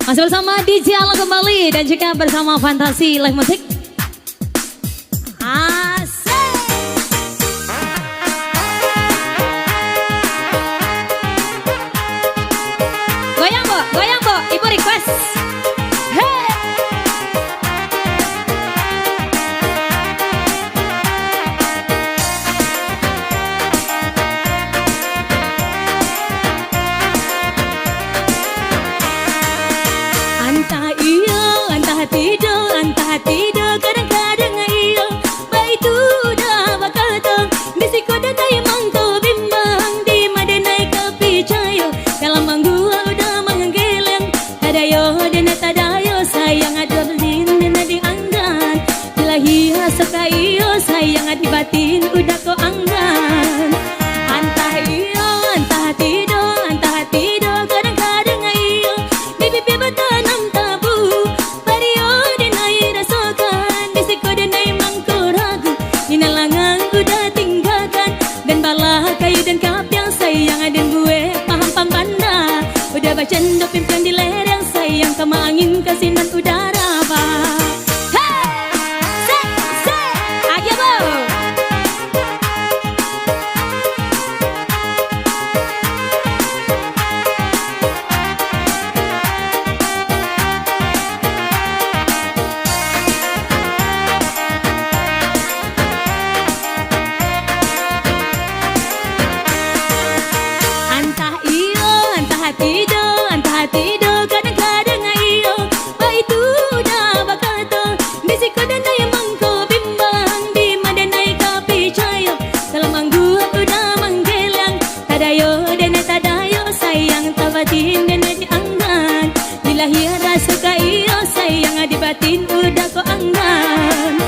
Masih bersama DJ Alo kembali dan juga bersama Fantasi Live Music. Asik. Goyang bo, ibu request. Hey. Entah tidak, kadang-kadang iya. Baik itu dah bakal tong. Bisiko dan daya mangko bimbang. Di madenai kepicayo. Dalam manggua udah menggeleng. Tadayo dan tadayo sayang ada belin dan dianggan. Bila hiya suka iyo sayang di batin udah kau anggan. Entah iya, entah tidak, kadang-kadang iya. Bibi bertanam tabu. Dan kapiang sayang dan gue paham panda. Udah baca pimpinan di lereng sayang kama angin kasinan udara ba. Hey, se, aja bo. Tidak, kadang-kadang iyo. Baik itu dah bakal tong. Bisiko dan daya mangko bimbang. Di madenai kepicayo. Dalam manggua udah menggelang. Tadayo dan tadayo sayang tabatin dan dianggan. Bila hiara suka iyo sayang di batin udah kau anggan.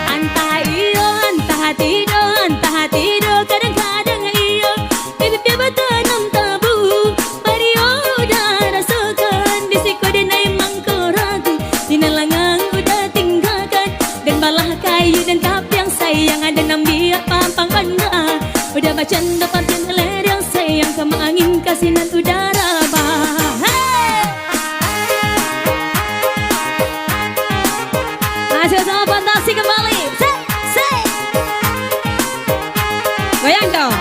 Entah iyo, entah tidak, kadang-kadang iyo. Bibi bertanam tabu. Kayu dan kapiang sayang ada nambiak pampang banda. Udah baca depan lereng sayang kama angin kasinan udara ba. Hey. Masih sama Fantasi kembali. Se. Goyang dong.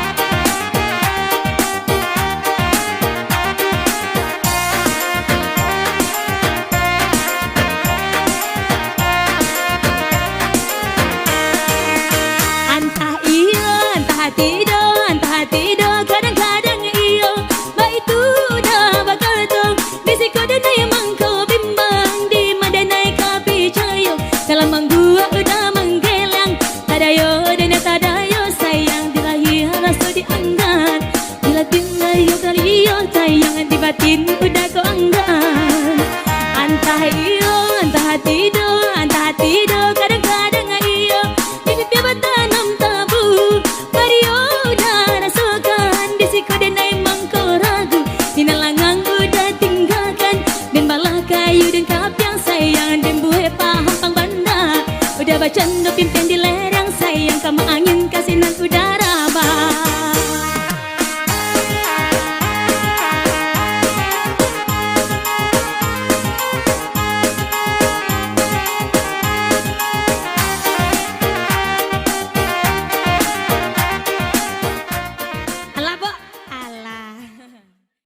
Entah tidak, kadang-kadang iyo. Baik itu dah bakal tong. Bisiko dan daya mangko bimbang. Di madenai kepicayo. Dalam manggua udah menggelang. Tadayo dan tadayo sayang. Bila hiya rasa dianggan. Bila tinggal yo kaliyo sayang di batin udah kau anggan. Entah iyo, entah tidak.